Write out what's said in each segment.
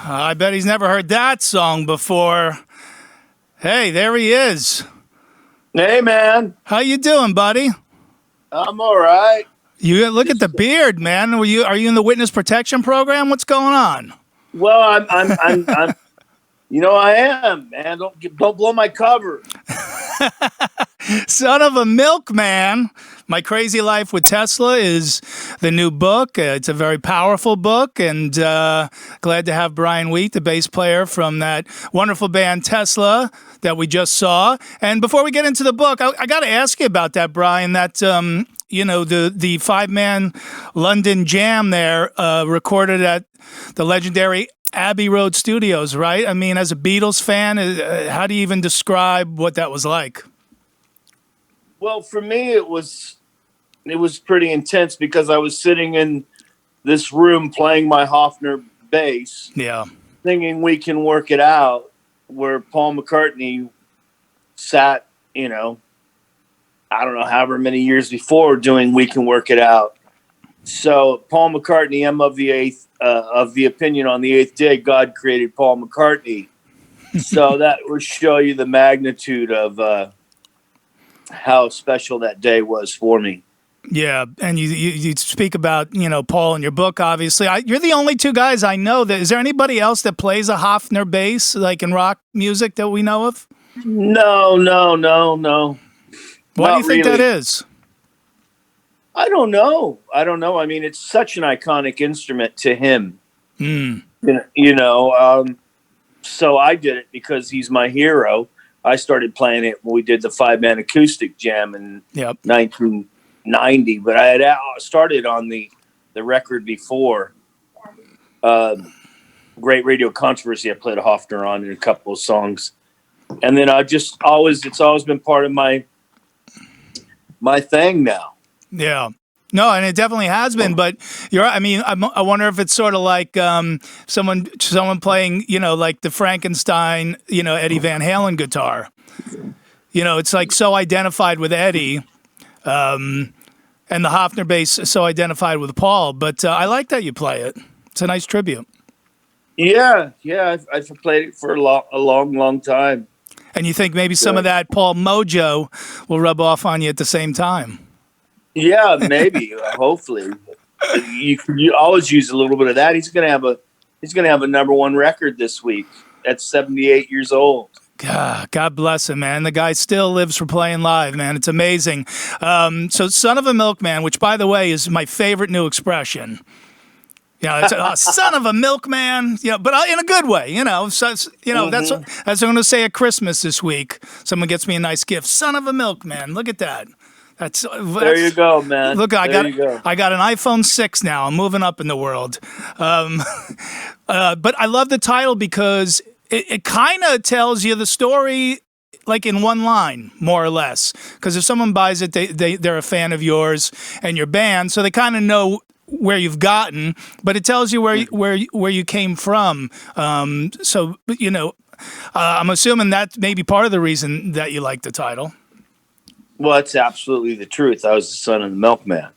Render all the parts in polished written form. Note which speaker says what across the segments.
Speaker 1: I bet he's never heard that song before. Hey, there he is.
Speaker 2: Hey, man.
Speaker 1: How you doing, buddy?
Speaker 2: I'm all right.
Speaker 1: You look at the beard, man. Are you in the witness protection program? What's going on?
Speaker 2: Well, I'm. I am, man. Don't blow my cover.
Speaker 1: Son of a milkman. My Crazy Life with Tesla is the new book. It's a very powerful book, and glad to have Brian Wheat, the bass player from that wonderful band Tesla that we just saw. And before we get into the book, I got to ask you about that, Brian. That the 5-man London jam there, recorded at the legendary Abbey Road Studios, right? I mean, as a Beatles fan, how do you even describe what that was like?
Speaker 2: Well, for me, it was pretty intense because I was sitting in this room playing my Hofner bass, singing "We Can Work It Out," where Paul McCartney sat, I don't know, however many years before doing "We Can Work It Out." So Paul McCartney, I'm of the opinion on the eighth day God created Paul McCartney. So that will show you the magnitude of how special that day was for me.
Speaker 1: Yeah, and you speak about Paul in your book. Obviously, you're the only two guys I know. Is there anybody else that plays a Hofner bass like in rock music that we know of?
Speaker 2: No.
Speaker 1: Why
Speaker 2: Not
Speaker 1: do you think
Speaker 2: really.
Speaker 1: that is?
Speaker 2: I don't know. I mean, it's such an iconic instrument to him. So I did it because he's my hero. I started playing it when we did the 5-man acoustic jam in 1990, but I had started on the record before. Great Radio Controversy, I played a Hofner on in a couple of songs. And then it's always been part of my thing now.
Speaker 1: Yeah. No, and it definitely has been, but I wonder if it's sort of like someone playing, like the Frankenstein, Eddie Van Halen guitar. It's like so identified with Eddie, and the Hofner bass is so identified with Paul. But I like that you play it. It's a nice tribute.
Speaker 2: Yeah, I've played it for a long time.
Speaker 1: And you think maybe some of that Paul mojo will rub off on you at the same time?
Speaker 2: Yeah, maybe. Hopefully, you always use a little bit of that. He's gonna have a number one record this week at 78 years old.
Speaker 1: God bless him, man. The guy still lives for playing live, man. It's amazing. So, son of a milkman, which by the way is my favorite new expression. It's a son of a milkman, but in a good way, So, that's what I'm going to say at Christmas this week. Someone gets me a nice gift. Son of a milkman. Look at that.
Speaker 2: There you go, man.
Speaker 1: Look, I got an iPhone 6 now. I'm moving up in the world. But I love the title because it kind of tells you the story like in one line, more or less. Because if someone buys it, they're a fan of yours and your band, so they kind of know where you've gotten, but it tells you where you came from. I'm assuming that may be part of the reason that you like the title.
Speaker 2: Well, that's absolutely the truth. I was the son of the milkman.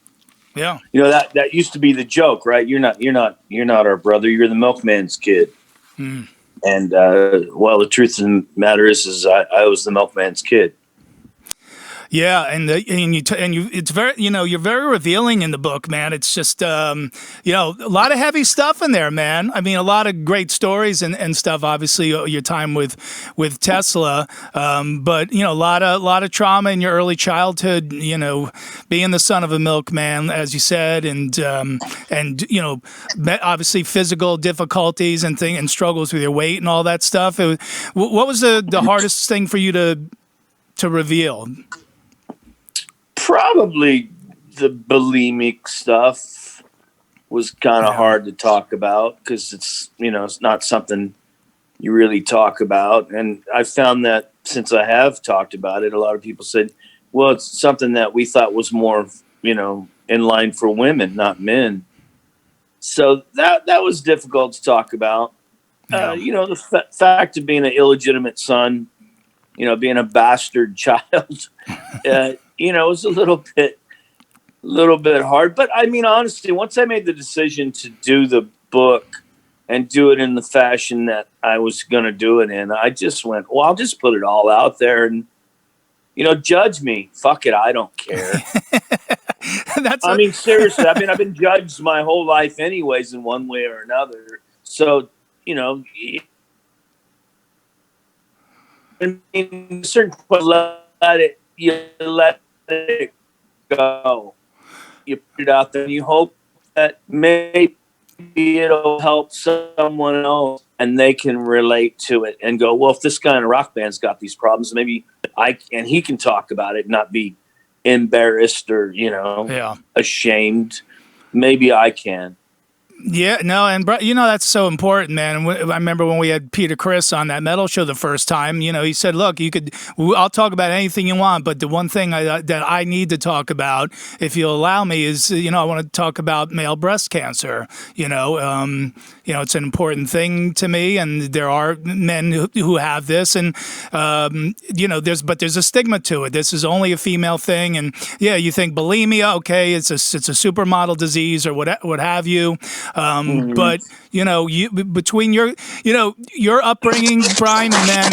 Speaker 1: Yeah.
Speaker 2: That used to be the joke, right? You're not our brother. You're the milkman's kid. And the truth of the matter is I was the milkman's kid.
Speaker 1: Yeah, it's very, you're very revealing in the book, man. It's just, a lot of heavy stuff in there, man. I mean, a lot of great stories and stuff. Obviously, your time with Tesla, but a lot of trauma in your early childhood. Being the son of a milkman, as you said, and obviously physical difficulties and struggles with your weight and all that stuff. What was the hardest thing for you to reveal?
Speaker 2: Probably the bulimic stuff was kind of hard to talk about because it's not something you really talk about. And I found that since I have talked about it, a lot of people said, well, it's something that we thought was more, in line for women, not men. So that was difficult to talk about.
Speaker 1: Yeah.
Speaker 2: The fact of being an illegitimate son, being a bastard child, it was a little bit hard. But I mean, honestly, once I made the decision to do the book, and do it in the fashion that I was going to do it in. I just went, well, I'll just put it all out there and, judge me. Fuck it. I don't care. I mean, seriously, I've been judged my whole life anyways, in one way or another. So, in a certain point, you let it go. You put it out there and you hope that maybe it'll help someone else and they can relate to it and go, well, if this guy in a rock band's got these problems, maybe he can talk about it, not be embarrassed or, ashamed. Maybe I can.
Speaker 1: Yeah, no, and that's so important, man. I remember when we had Peter Criss on that metal show the first time. He said, "Look, I'll talk about anything you want, but the one thing that I need to talk about, if you'll allow me, is I want to talk about male breast cancer. It's an important thing to me, and there are men who have this, and there's a stigma to it. This is only a female thing, and you think bulimia, okay, it's a supermodel disease or what have you." But between your upbringing, Brian, and then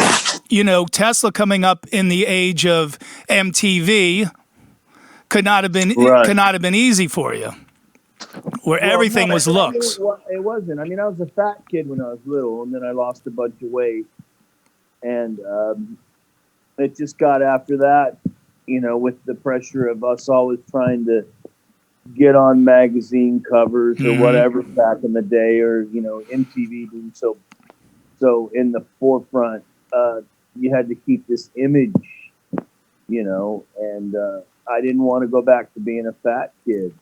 Speaker 1: Tesla coming up in the age of MTV could not have been easy for you, where everything was looks.
Speaker 3: It wasn't. I mean, I was a fat kid when I was little, and then I lost a bunch of weight, and it just got after that, with the pressure of us always trying to get on magazine covers or whatever back in the day, or MTV being so in the forefront. You had to keep this image, and I didn't want to go back to being a fat kid,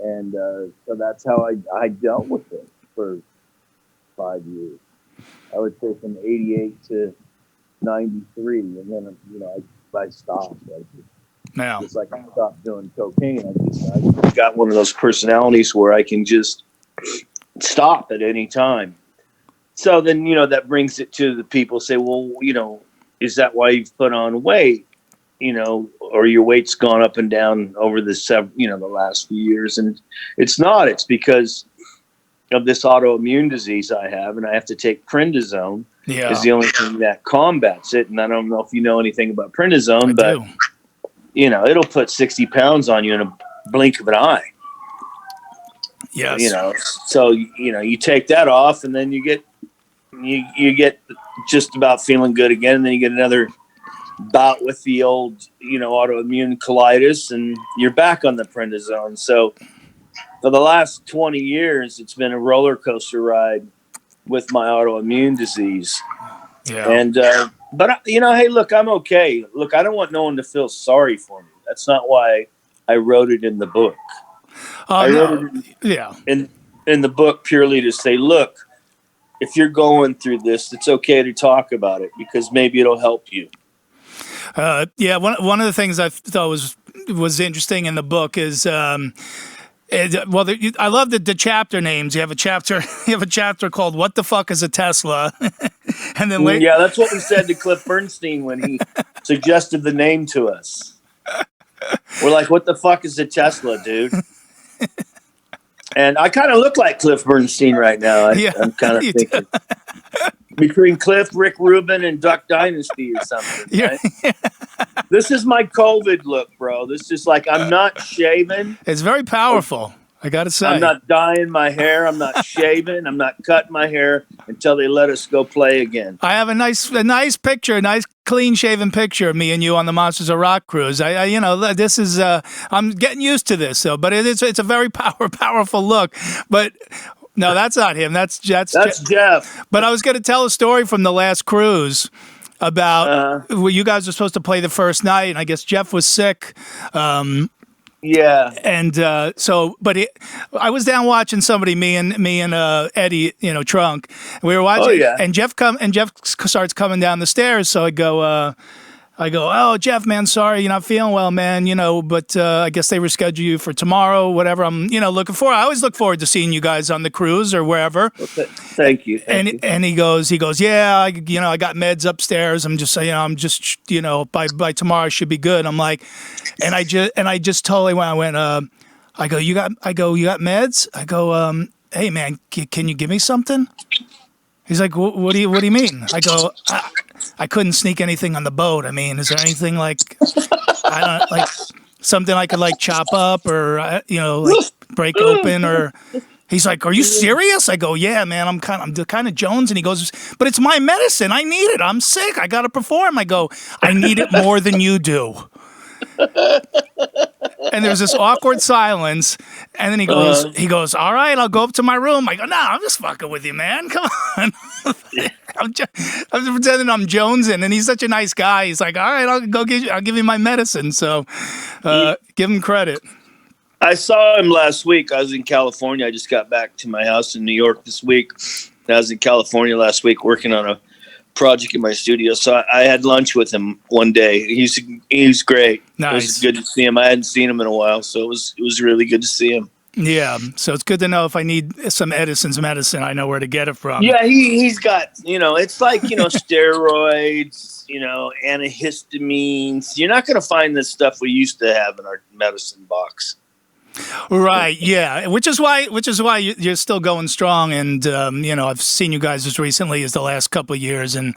Speaker 3: and so that's how I dealt with it for 5 years. I would say from 88 to 93, and then I stopped.
Speaker 1: Now,
Speaker 3: it's like I stopped doing cocaine.
Speaker 2: I got one of those personalities where I can just stop at any time. So then, that brings it to the people say, well, is that why you've put on weight? Or your weight's gone up and down over the last few years. And it's not. It's because of this autoimmune disease I have, and I have to take prednisone.
Speaker 1: Yeah.
Speaker 2: Is the only thing that combats it. And I don't know if you know anything about prednisone, but it'll put 60 pounds on you in a blink of an eye.
Speaker 1: Yes.
Speaker 2: So, you take that off, and then you get just about feeling good again. And then you get another bout with the old, autoimmune colitis, and you're back on the prednisone. So for the last 20 years, it's been a roller coaster ride with my autoimmune disease.
Speaker 1: Yeah.
Speaker 2: And, but hey, look, I'm okay. Look, I don't want no one to feel sorry for me. That's not why I wrote it in the book. I wrote it in the book purely to say, look, if you're going through this, it's okay to talk about it because maybe it'll help you.
Speaker 1: One of the things I thought was interesting in the book is, I love the chapter names. You have a chapter called "What the Fuck is a Tesla," and then later,
Speaker 2: that's what we said to Cliff Bernstein when he suggested the name to us. We're like, "What the fuck is a Tesla, dude?" And I kind of look like Cliff Bernstein right now. I'm kind of thinking between Cliff, Rick Rubin, and Duck Dynasty or something. Right? This is my COVID look, bro. This is like I'm not shaving.
Speaker 1: It's very powerful. I got to say.
Speaker 2: I'm not dyeing my hair. I'm not shaving. I'm not cutting my hair until they let us go play again.
Speaker 1: I have a nice picture, a nice clean shaven picture of me and you on the Monsters of Rock cruise. This is I'm getting used to this, though. But it's a very powerful look. But no, that's not him. That's
Speaker 2: Jeff.
Speaker 1: But I was going to tell a story from the last cruise about where you guys were supposed to play the first night, and I guess Jeff was sick.
Speaker 2: Yeah.
Speaker 1: And I was down watching somebody, me and Eddie, Trunk. We were watching, and Jeff starts coming down the stairs. So I go, oh, Jeff, man, sorry, you're not feeling well, man, but I guess they reschedule you for tomorrow, whatever. I'm, looking forward. I always look forward to seeing you guys on the cruise or wherever.
Speaker 2: Okay. Thank you.
Speaker 1: And he goes, yeah, I got meds upstairs. I'm just saying, by tomorrow I should be good. I'm like, and I just totally went, I go, you got meds? I go, hey man, can you give me something? He's like, what do you mean? I go, I couldn't sneak anything on the boat. I mean, is there anything like, I don't like something I could like chop up or, like break open or, he's like, are you serious? I go, yeah, man, I'm kind of Jones. And he goes, but it's my medicine. I need it. I'm sick. I got to perform. I go, I need it more than you do. And there's this awkward silence, and then he goes, all right, I'll go up to my room. I go, no, I'm just fucking with you, man. Come on. I'm pretending I'm Jonesing, and he's such a nice guy. He's like, all right, I'll give you my medicine. So give him credit.
Speaker 2: I saw him last week. I was in California. I just got back to my house in New York this week. I was in California last week working on a project in my studio. So I had lunch with him one day. He's great.
Speaker 1: Nice.
Speaker 2: It was good to see him. I hadn't seen him in a while, so it was really good to see him.
Speaker 1: Yeah, so it's good to know if I need some Edison's medicine, I know where to get it from.
Speaker 2: Yeah, he's got, it's like, steroids, antihistamines. You're not going to find this stuff we used to have in our medicine box.
Speaker 1: Right, yeah, which is why you're still going strong, and I've seen you guys as recently as the last couple of years, and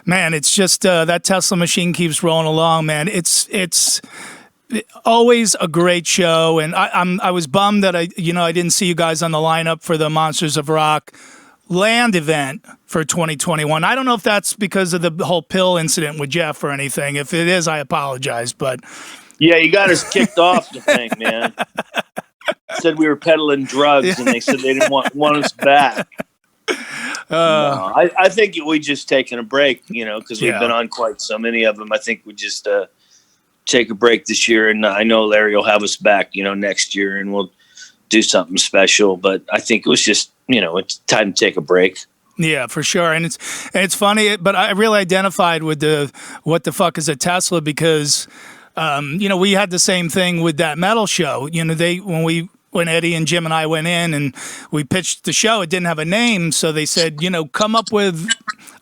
Speaker 1: man, it's just that Tesla machine keeps rolling along, man. It's always a great show, and I was bummed that I didn't see you guys on the lineup for the Monsters of Rock Land event for 2021. I don't know if that's because of the whole pill incident with Jeff or anything. If it is, I apologize, but. Yeah,
Speaker 2: you got us kicked off the thing, man. Said we were peddling drugs, and they said they didn't want us back. No, I think we just taking a break, because we've been on quite so many of them. I think we just take a break this year, and I know Larry will have us back, next year, and we'll do something special. But I think it was just, it's time to take a break.
Speaker 1: Yeah, for sure. And it's funny, but I really identified with the what the fuck is a Tesla, because we had the same thing with that metal show. When Eddie and Jim and I went in and we pitched the show, it didn't have a name. So they said, come up with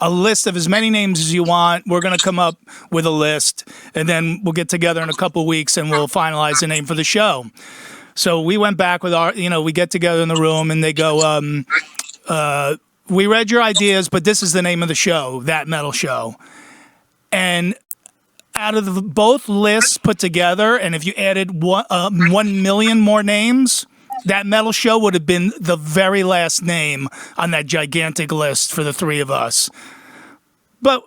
Speaker 1: a list of as many names as you want. We're going to come up with a list, and then we'll get together in a couple of weeks and we'll finalize the name for the show. So we went back with we get together in the room and they go, we read your ideas, but this is the name of the show, That Metal Show. And out of both lists put together, and if you added 1 million more names, That Metal Show would have been the very last name on that gigantic list for the three of us. But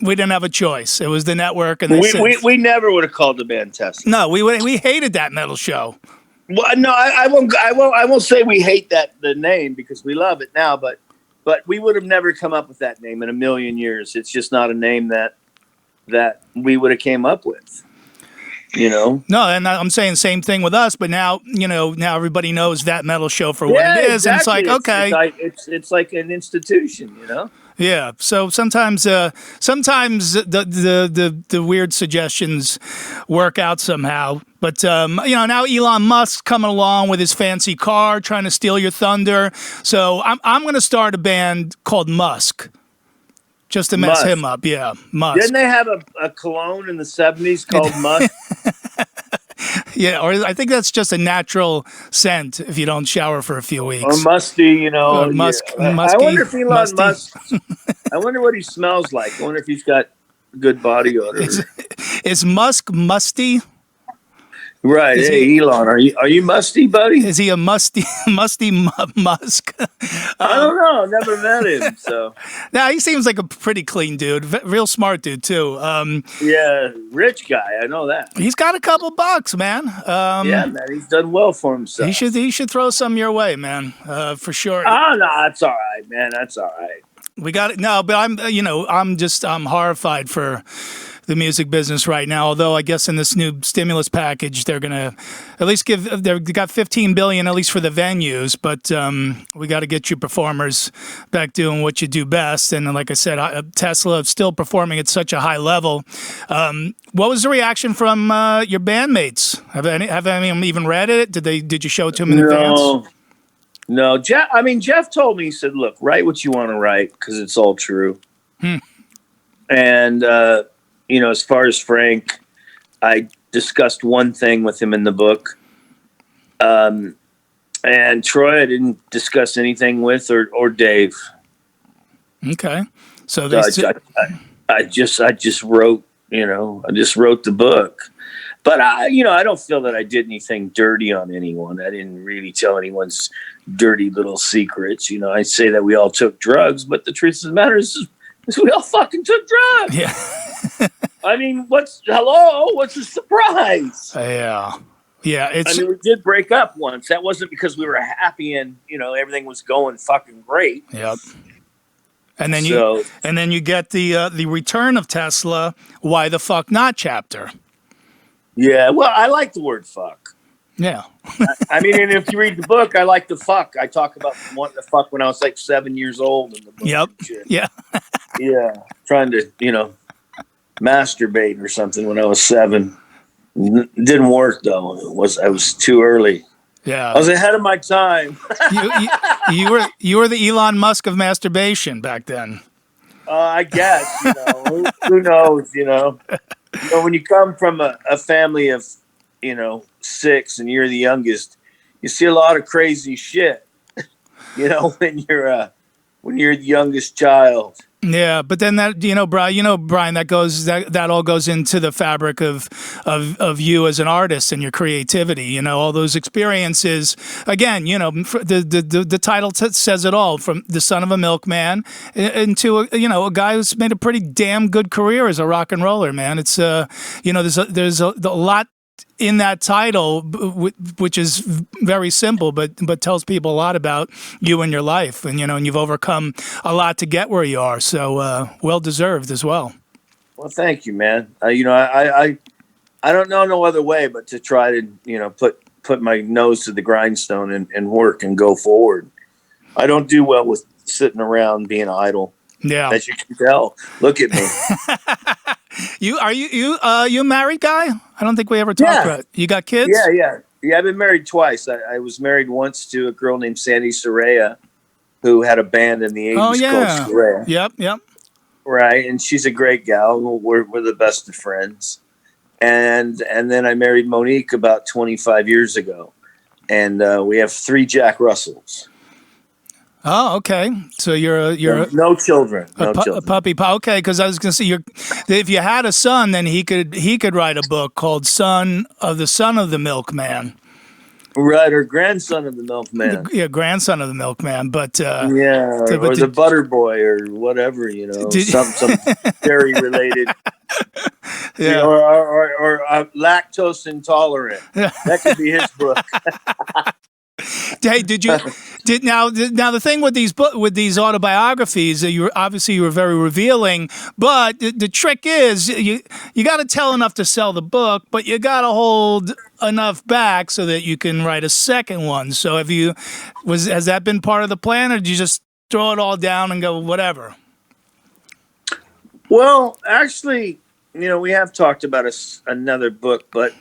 Speaker 1: we didn't have a choice. It was the network, and
Speaker 2: we never would have called the band Tesla.
Speaker 1: No, we hated That Metal Show.
Speaker 2: Well, no, I won't say we hate the name, because we love it now. But we would have never come up with that name in a million years. It's just not a name that we would have came up with, No,
Speaker 1: and I'm saying same thing with us, but now, now everybody knows That Metal Show for what it is.
Speaker 2: Exactly.
Speaker 1: And it's like, okay.
Speaker 2: It's like an institution,
Speaker 1: Yeah. So sometimes the weird suggestions work out somehow. But, now Elon Musk's coming along with his fancy car, trying to steal your thunder. So I'm going to start a band called Musk. Just to mess him up, yeah. Musk.
Speaker 2: Didn't they have a cologne in the 70s called Musk?
Speaker 1: Yeah, or I think that's just a natural scent if you don't shower for a few weeks.
Speaker 2: Or musty,
Speaker 1: musky,
Speaker 2: I wonder if Elon Musk, I wonder what he smells like. I wonder if he's got good body odor.
Speaker 1: Is Musk musty?
Speaker 2: Right. Hey, Elon, are you musty, buddy?
Speaker 1: Is he a musty Musk?
Speaker 2: I don't know. Never met him. So.
Speaker 1: Now he seems like a pretty clean dude, real smart dude too.
Speaker 2: Yeah, rich guy. I know that.
Speaker 1: He's got a couple bucks, man.
Speaker 2: Yeah, man, he's done well for himself.
Speaker 1: He should throw some your way, man, for sure.
Speaker 2: Oh no, that's all right, man. That's all right.
Speaker 1: We got it. No, but I'm horrified for the music business right now. Although I guess in this new stimulus package, they're gonna at least they got $15 billion at least for the venues. But we got to get you performers back doing what you do best. And like I said, Tesla is still performing at such a high level. What was the reaction from your bandmates? Have any of them even read it? Did you show it to them in advance?
Speaker 2: No, Jeff told me, he said, look, write what you want to write because it's all true. And, as far as Frank, I discussed one thing with him in the book. And And Troy, I didn't discuss anything with, or Dave.
Speaker 1: Okay, so
Speaker 2: I just wrote, I just wrote the book. But I don't feel that I did anything dirty on anyone. I didn't really tell anyone's dirty little secrets. I say that we all took drugs, but the truth of the matter is we all fucking took drugs.
Speaker 1: Yeah.
Speaker 2: I mean, what's the surprise?
Speaker 1: Yeah.
Speaker 2: We did break up once. That wasn't because we were happy and, everything was going fucking great.
Speaker 1: Yep. And then you get the Return of Tesla, Why the Fuck Not chapter.
Speaker 2: Yeah, well, I like the word fuck.
Speaker 1: Yeah.
Speaker 2: And if you read the book, I like the fuck. I talk about wanting to fuck when I was like 7 years old in the book.
Speaker 1: Yep. Yeah.
Speaker 2: Yeah. Trying to, masturbate or something when I was 7. Didn't work though. I was too early.
Speaker 1: Yeah.
Speaker 2: I was ahead of my time.
Speaker 1: you were the Elon Musk of masturbation back then.
Speaker 2: I guess, who knows, when you come from a family of, 6 and you're the youngest, you see a lot of crazy shit, when you're the youngest child.
Speaker 1: Yeah, but then that Brian, that all goes into the fabric of you as an artist and your creativity. All those experiences. Again, the title says it all. From the son of a milkman into a guy who's made a pretty damn good career as a rock and roller, man. It's there's a lot in that title, which is very simple, but tells people a lot about you and your life, and you've overcome a lot to get where you are. So well deserved as well.
Speaker 2: Well, thank you, man. I don't know no other way but to try to put my nose to the grindstone and work and go forward. I don't do well with sitting around being idle.
Speaker 1: Yeah,
Speaker 2: as you can tell. Look at me.
Speaker 1: You a married guy? I don't think we ever talked about it. You got kids?
Speaker 2: Yeah. I've been married twice. I was married once to a girl named Sandy Soraya, who had a band in the 80s called Soraya.
Speaker 1: Yep.
Speaker 2: Right, and she's a great gal. We're the best of friends. And then I married Monique about 25 years ago, and we have 3 Jack Russells.
Speaker 1: Oh, okay. So you're
Speaker 2: no children,
Speaker 1: a puppy. Okay, because I was going to say if you had a son, then he could write a book called Son of the Milkman.
Speaker 2: Right, or grandson of the milkman.
Speaker 1: Grandson of the milkman. But
Speaker 2: or the butter boy or whatever, some dairy related.
Speaker 1: Yeah,
Speaker 2: or lactose intolerant. That could be his book.
Speaker 1: Hey, now the thing with these autobiographies, you were very revealing, but the trick is you got to tell enough to sell the book, but you got to hold enough back so that you can write a second one. So has that been part of the plan, or did you just throw it all down and go whatever?
Speaker 2: Well, actually, we have talked about another book, but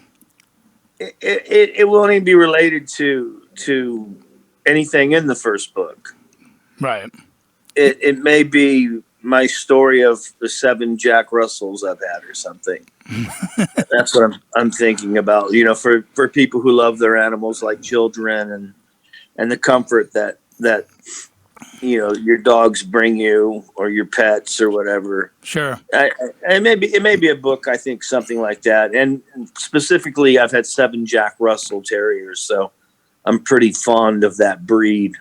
Speaker 2: it won't even be related to anything in the first book.
Speaker 1: Right.
Speaker 2: It may be my story of the 7 Jack Russells I've had or something. That's what I'm thinking about, for people who love their animals like children and the comfort that your dogs bring you or your pets or whatever.
Speaker 1: Sure.
Speaker 2: It may be a book, I think, something like that. And specifically, I've had 7 Jack Russell Terriers, so I'm pretty fond of that breed.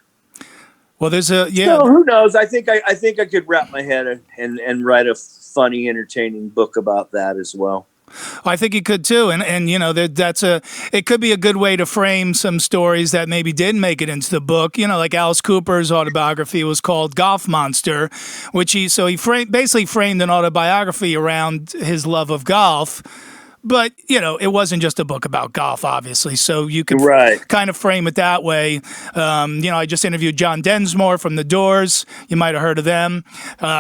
Speaker 1: Well, there's So
Speaker 2: who knows? I think I could wrap my head and write a funny, entertaining book about that as well.
Speaker 1: I think you could too, and it could be a good way to frame some stories that maybe didn't make it into the book. Like Alice Cooper's autobiography was called Golf Monster, which he basically framed an autobiography around his love of golf. But, it wasn't just a book about golf, obviously. So you could kind of frame it that way. I just interviewed John Densmore from The Doors. You might have heard of them.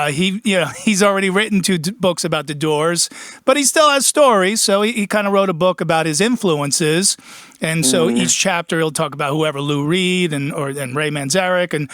Speaker 1: He's already written 2 books about The Doors, but he still has stories. So he kind of wrote a book about his influences. And so each chapter he'll talk about whoever Lou Reed and Ray Manzarek and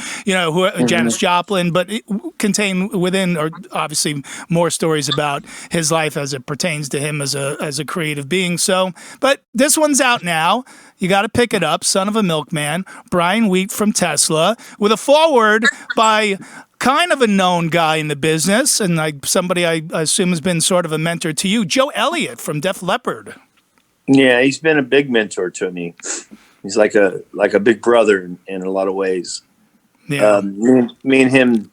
Speaker 1: Janis Joplin, but it contain within or obviously more stories about his life as it pertains to him as a creative being. So, but this one's out now. You got to pick it up. Son of a Milkman, Brian Wheat from Tesla, with a foreword by kind of a known guy in the business, and somebody I assume has been sort of a mentor to you, Joe Elliott from Def Leppard.
Speaker 2: Yeah, he's been a big mentor to me. He's like a big brother in a lot of ways.
Speaker 1: Yeah,
Speaker 2: me and him,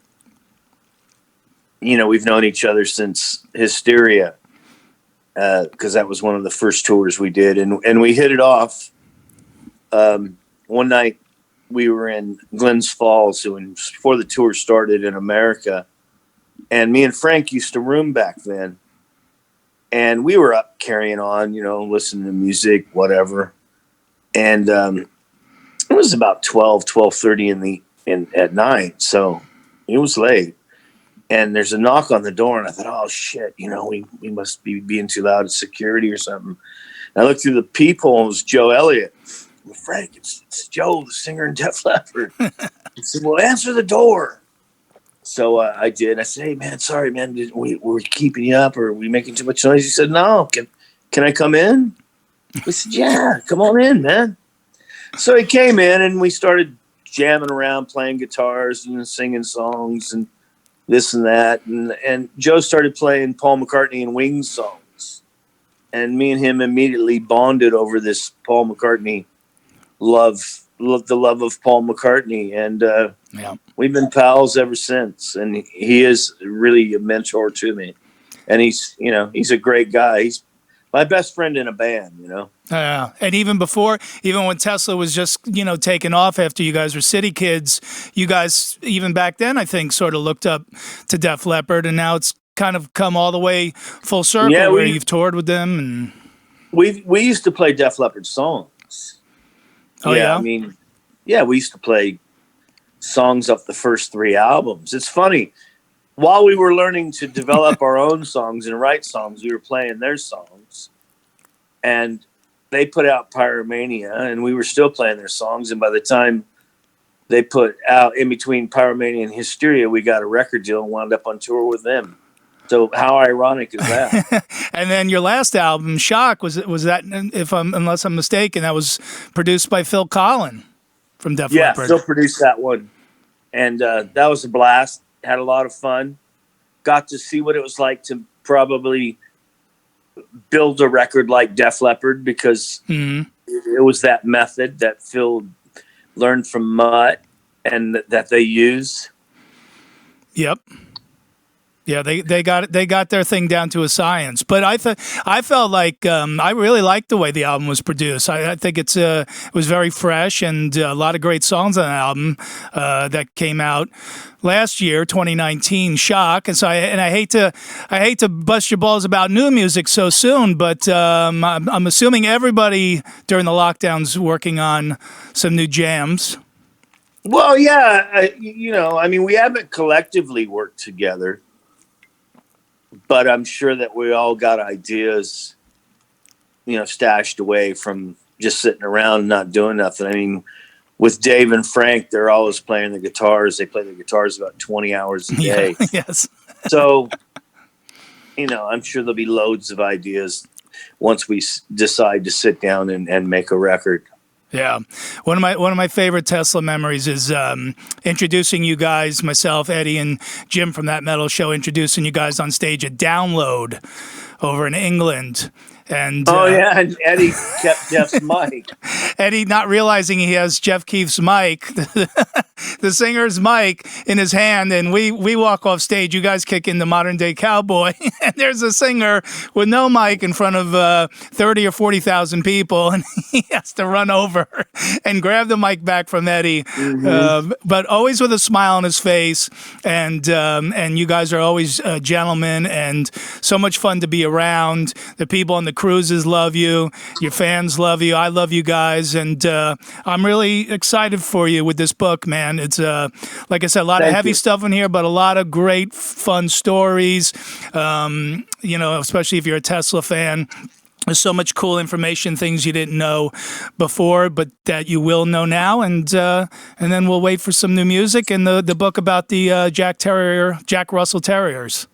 Speaker 2: we've known each other since Hysteria, because that was one of the first tours we did, and we hit it off. One night we were in Glens Falls before the tour started in America, and me and Frank used to room back then, and we were up carrying on, listening to music, whatever. And it was about 12:30 at night, so it was late. And there's a knock on the door, and I thought, oh shit, we must be being too loud at security or something. And I looked through the peephole, and it was Joe Elliott. Frank, it's Joe, the singer in Def Leppard. He said, well, answer the door. So I did. I said, hey, man, sorry, man. We're keeping you up, or are we making too much noise? He said, no. Can I come in? We said, yeah, come on in, man. So he came in, and we started jamming around, playing guitars and singing songs and this and that. And Joe started playing Paul McCartney and Wings songs. And me and him immediately bonded over this Paul McCartney love of Paul McCartney, and we've been pals ever since. And he is really a mentor to me, and he's a great guy. He's my best friend in a band,
Speaker 1: Yeah, and even when Tesla was just taking off after you guys were City Kids, you guys even back then I think sort of looked up to Def Leppard, and now it's kind of come all the way full circle where you've toured with them. And
Speaker 2: we used to play Def Leppard songs.
Speaker 1: Oh, yeah?
Speaker 2: We used to play songs off the first 3 albums. It's funny. While we were learning to develop our own songs and write songs, we were playing their songs. And they put out Pyromania, and we were still playing their songs. And by the time they put out, in between Pyromania and Hysteria, we got a record deal and wound up on tour with them. So how ironic is that?
Speaker 1: And then your last album, Shock, was that, unless I'm mistaken, that was produced by Phil Collin from Def Leppard.
Speaker 2: Yeah, Phil produced that one. And that was a blast. Had a lot of fun. Got to see what it was like to probably build a record like Def Leppard, because it was that method that Phil learned from Mutt and that they use.
Speaker 1: Yep. Yeah, they got their thing down to a science. But I felt like I really liked the way the album was produced. I think it was very fresh, and a lot of great songs on the album that came out last year, 2019, Shock. And so I hate to bust your balls about new music so soon, but I'm assuming everybody during the lockdown's working on some new jams.
Speaker 2: Well, yeah, we haven't collectively worked together. But I'm sure that we all got ideas, stashed away from just sitting around and not doing nothing. With Dave and Frank, they're always playing the guitars. They play the guitars about 20 hours a day.
Speaker 1: Yeah, yes.
Speaker 2: So, I'm sure there'll be loads of ideas once we decide to sit down and make a record.
Speaker 1: Yeah. One of my favorite Tesla memories is introducing you guys, myself, Eddie, and Jim from That Metal Show, introducing you guys on stage at Download over in England. And
Speaker 2: and Eddie kept Jeff's mic.
Speaker 1: Eddie, not realizing he has Jeff Keefe's mic, the singer's mic in his hand, and we walk off stage. You guys kick in the Modern Day Cowboy, and there's a singer with no mic in front of 30 or 40,000 people, and he has to run over and grab the mic back from Eddie, but always with a smile on his face. And you guys are always gentlemen and so much fun to be around. The people on the cruises love you. Your fans love you. I love you guys. And I'm really excited for you with this book, man. It's, like I said, a lot of heavy stuff in here, but a lot of great, fun stories, especially if you're a Tesla fan. There's so much cool information, things you didn't know before, but that you will know now. And then we'll wait for some new music and the book about the Jack Russell Terriers.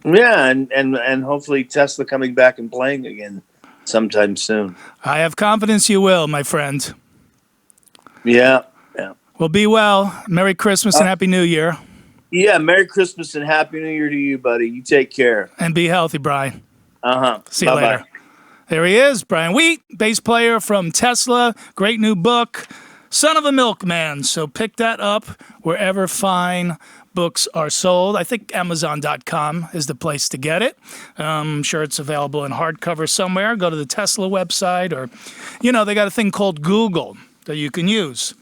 Speaker 2: Yeah, and hopefully Tesla coming back and playing again sometime soon.
Speaker 1: I have confidence you will, my friend.
Speaker 2: Yeah.
Speaker 1: Well, be well. Merry Christmas and Happy New Year.
Speaker 2: Yeah, Merry Christmas and Happy New Year to you, buddy. You take care.
Speaker 1: And be healthy, Brian. See you
Speaker 2: Bye-bye.
Speaker 1: later. There he is, Brian Wheat, bass player from Tesla. Great new book, Son of a Milkman. So pick that up wherever fine books are sold. I think Amazon.com is the place to get it. I'm sure it's available in hardcover somewhere. Go to the Tesla website or, they got a thing called Google that you can use.